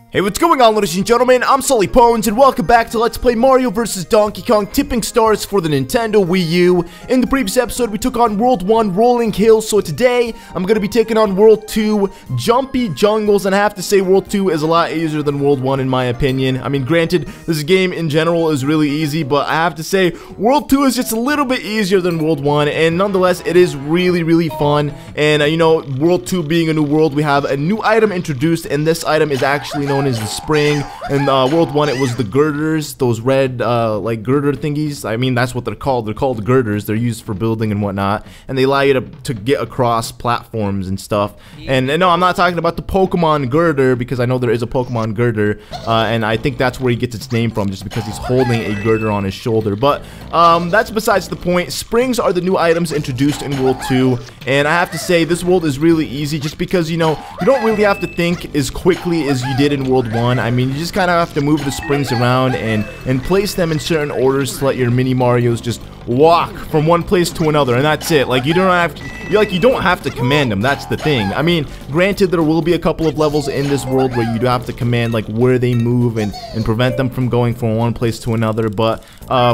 Hey, what's going on, ladies and gentlemen? I'm SullyPwnz, and welcome back to Let's Play Mario vs. Donkey Kong Tipping Stars for the Nintendo Wii U. In the previous episode, we took on World 1, Rolling Hills, so today, I'm going to be taking on World 2, Jumpy Jungles, and I have to say World 2 is a lot easier than World 1 in my opinion. I mean, granted, this game in general is really easy, but I have to say, World 2 is just a little bit easier than World 1, and nonetheless, it is really fun. And, you know, World 2 being a new world, we have a new item introduced, and this item is actually known as the spring. In World 1 it was the girders, those red like girder thingies. I mean, that's what they're called girders. They're used for building and whatnot, and they allow you to get across platforms and stuff. And no, I'm not talking about the Pokemon girder, because I know there is a Pokemon girder, and I think that's where he gets its name from, just because he's holding a girder on his shoulder. But that's besides the point. Springs are the new items introduced in World 2, and I have to say this world is really easy, just because, you know, you don't really have to think as quickly as you did in World 1. I mean, you just kind of have to move the springs around and place them in certain orders to let your mini Marios just walk from one place to another, and that's it. Like, you don't have to command them. That's the thing. I mean, granted, there will be a couple of levels in this world where you do have to command like where they move and prevent them from going from one place to another, but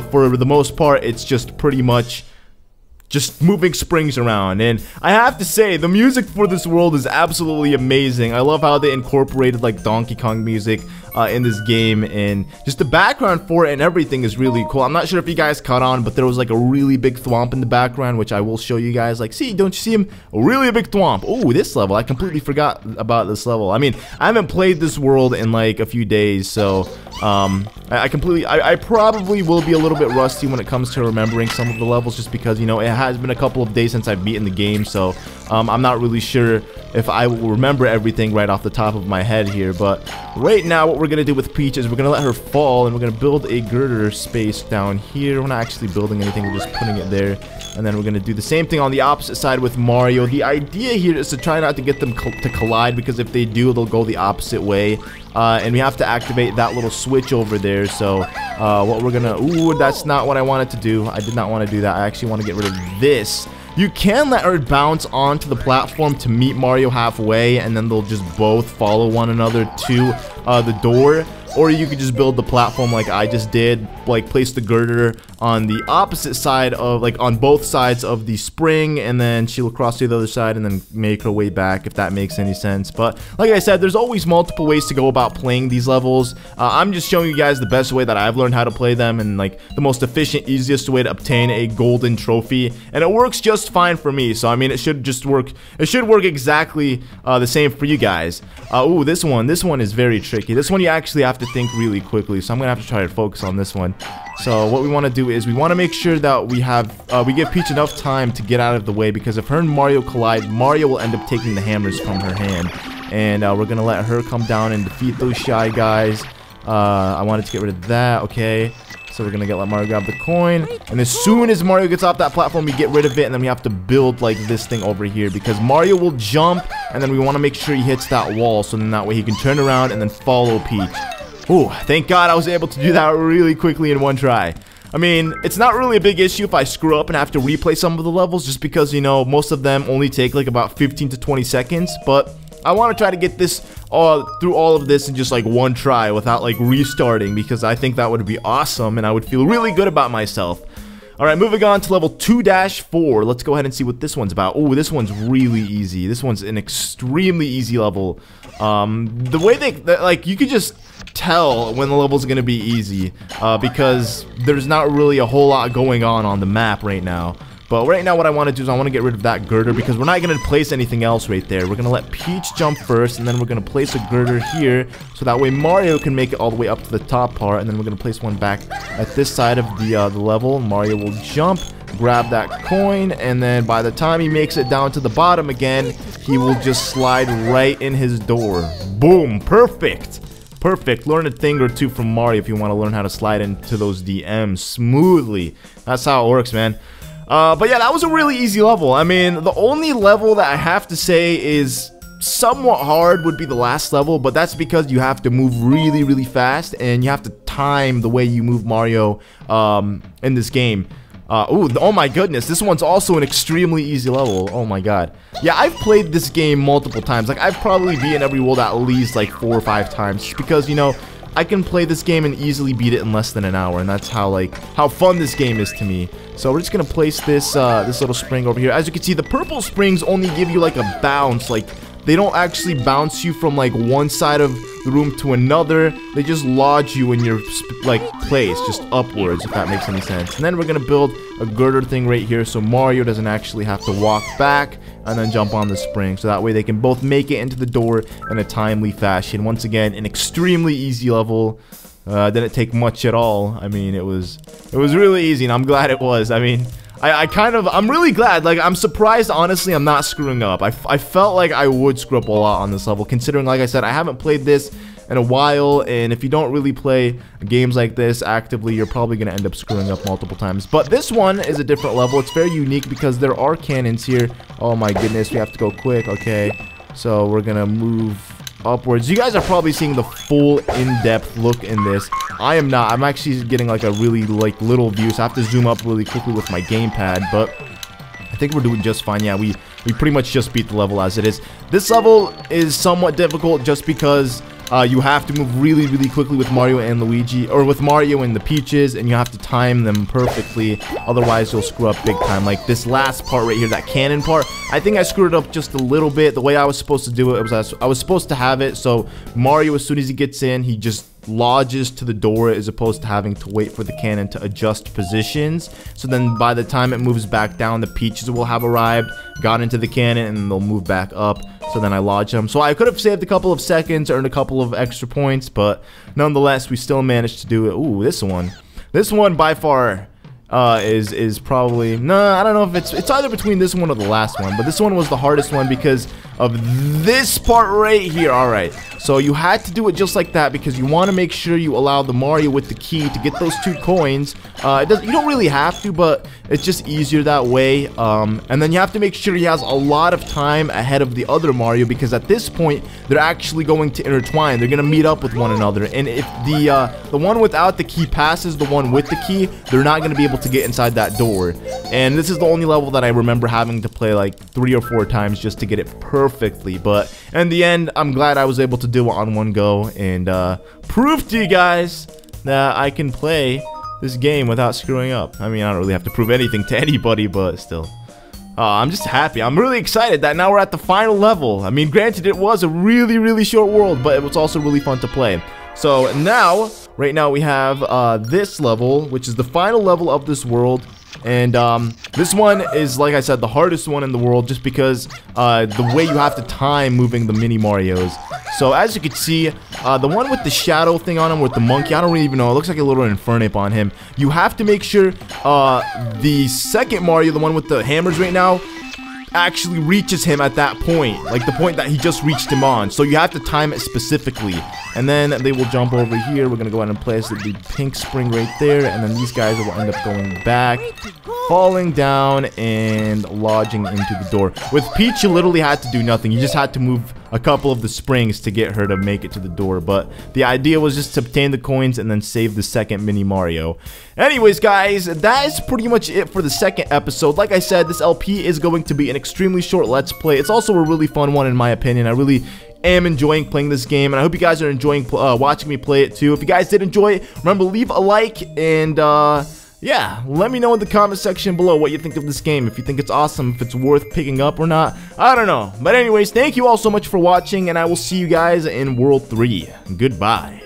for the most part, it's just pretty much just moving springs around. And I have to say, the music for this world is absolutely amazing. I love how they incorporated like Donkey Kong music in this game, and just the background for it and everything is really cool. I'm not sure if you guys caught on, but there was like a really big thwomp in the background, which I will show you guys. Like, see, don't you see him? A really big thwomp. Oh, this level, I completely forgot about this level. I mean, I haven't played this world in like a few days, so I probably will be a little bit rusty when it comes to remembering some of the levels, just because, you know, it has been a couple of days since I've beaten the game, so I'm not really sure if I will remember everything right off the top of my head here. But right now, what we're gonna do with Peach is we're gonna let her fall, and we're gonna build a girder space down here. We're not actually building anything, we're just putting it there. And then we're gonna do the same thing on the opposite side with Mario. The idea here is to try not to get them to collide, because if they do, they'll go the opposite way. And we have to activate that little switch over there. So what we're gonna, ooh, that's not what I wanted to do. I did not want to do that. I actually want to get rid of this. You can let her bounce onto the platform to meet Mario halfway, and then they'll just both follow one another to the door. Or you could just build the platform like I just did, like place the girder on the opposite side of, like on both sides of the spring, and then she'll cross to the other side and then make her way back, if that makes any sense. But like I said, there's always multiple ways to go about playing these levels. I'm just showing you guys the best way that I've learned how to play them, and like the most efficient, easiest way to obtain a golden trophy, and it works just fine for me. So I mean, it should just work. It should work exactly the same for you guys. Ooh, this one is very tricky. This one you actually have to think really quickly, so I'm gonna have to try to focus on this one. So what we want to do is we want to make sure that we give Peach enough time to get out of the way, because if her and Mario collide, Mario will end up taking the hammers from her hand, and we're gonna let her come down and defeat those shy guys. I wanted to get rid of that. Okay, so we're gonna let Mario grab the coin, and as soon as Mario gets off that platform, we get rid of it, and then we have to build like this thing over here, because Mario will jump, and then we want to make sure he hits that wall, so then that way he can turn around and then follow Peach. Ooh, thank God I was able to do that really quickly in one try. I mean, it's not really a big issue if I screw up and have to replay some of the levels, just because, you know, most of them only take like about 15 to 20 seconds, but I want to try to get this through all of this in just like one try without like restarting, because I think that would be awesome and I would feel really good about myself. Alright, moving on to level 2-4. Let's go ahead and see what this one's about. Oh, this one's really easy. This one's an extremely easy level. The way like, you could just tell when the level's gonna be easy, because there's not really a whole lot going on the map right now. But right now what I want to do is I want to get rid of that girder, because we're not going to place anything else right there. We're going to let Peach jump first, and then we're going to place a girder here, so that way Mario can make it all the way up to the top part, and then we're going to place one back at this side of the level. Mario will jump, grab that coin, and then by the time he makes it down to the bottom again, he will just slide right in his door. Boom, perfect. Perfect. Learn a thing or two from Mario if you want to learn how to slide into those DMs smoothly. That's how it works, man. But yeah, that was a really easy level. I mean, the only level that I have to say is somewhat hard would be the last level, but that's because you have to move really fast, and you have to time the way you move Mario in this game. Ooh, oh my goodness, this one's also an extremely easy level. Oh my god. Yeah, I've played this game multiple times. Like, I've probably beaten every world at least like 4 or 5 times, just because, you know, I can play this game and easily beat it in less than an hour, and that's how fun this game is to me. So we're just gonna place this this little spring over here. As you can see, the purple springs only give you like a bounce. Like, they don't actually bounce you from like one side of the room to another. They just lodge you in your like place, just upwards, if that makes any sense. And then we're gonna build a girder thing right here, so Mario doesn't actually have to walk back and then jump on the spring. So that way they can both make it into the door in a timely fashion. Once again, an extremely easy level. Didn't take much at all. I mean, it was really easy, and I'm glad it was. I mean, I'm really glad. Like, I'm surprised, honestly, I'm not screwing up. I felt like I would screw up a lot on this level, considering, like I said, I haven't played this in a while, and if you don't really play games like this actively, you're probably going to end up screwing up multiple times. But this one is a different level. It's very unique because there are cannons here. Oh my goodness, we have to go quick. Okay, so we're going to move upwards. You guys are probably seeing the full in-depth look in this. I am not. I'm actually getting like a really like little view, so I have to zoom up really quickly with my gamepad, but I think we're doing just fine. Yeah, we pretty much just beat the level as it is. This level is somewhat difficult just because you have to move really, really quickly with Mario and Luigi, or with Mario and the Peaches, and you have to time them perfectly, otherwise you'll screw up big time. Like this last part right here, that cannon part, I think I screwed it up just a little bit. The way I was supposed to do it was I was supposed to have it so Mario, as soon as he gets in, he just lodges to the door as opposed to having to wait for the cannon to adjust positions. So then by the time it moves back down, the Peaches will have arrived, got into the cannon, and they'll move back up. So then I lodge them. So I could have saved a couple of seconds, earned a couple of extra points, but nonetheless, we still managed to do it. Ooh, this one by far is probably, I don't know if it's either between this one or the last one, but this one was the hardest one because of this part right here. Alright, so you had to do it just like that because you want to make sure you allow the Mario with the key to get those 2 coins. You don't really have to, but it's just easier that way. And then you have to make sure he has a lot of time ahead of the other Mario, because at this point they're actually going to intertwine. They're going to meet up with one another, and if the one without the key passes the one with the key, they're not going to be able to get inside that door. And this is the only level that I remember having to play like 3 or 4 times just to get it perfectly. But in the end, I'm glad I was able to do it on one go and prove to you guys that I can play this game without screwing up. I mean, I don't really have to prove anything to anybody, but still. I'm just happy. I'm really excited that now we're at the final level. I mean, granted, it was a really, really short world, but it was also really fun to play. So now, right now we have this level, which is the final level of this world. And this one is, like I said, the hardest one in the world, just because the way you have to time moving the mini Marios. So as you can see, the one with the shadow thing on him with the monkey, I don't really even know, it looks like a little infernip on him. You have to make sure the second Mario, the one with the hammers right now, actually reaches him at that point, like the point that he just reached him on. So you have to time it specifically, and then they will jump over here. We're gonna go ahead and place the pink spring right there, and then these guys will end up going back, falling down, and lodging into the door. With Peach, you literally had to do nothing. You just had to move a couple of the springs to get her to make it to the door, but the idea was just to obtain the coins and then save the second mini Mario. Anyways, guys, that is pretty much it for the second episode. Like I said, this LP is going to be an extremely short Let's Play. It's also a really fun one in my opinion. I really am enjoying playing this game, and I hope you guys are enjoying watching me play it too. If you guys did enjoy it, remember, leave a like, and yeah, let me know in the comment section below what you think of this game, if you think it's awesome, if it's worth picking up or not. I don't know. But anyways, thank you all so much for watching, and I will see you guys in World 3. Goodbye.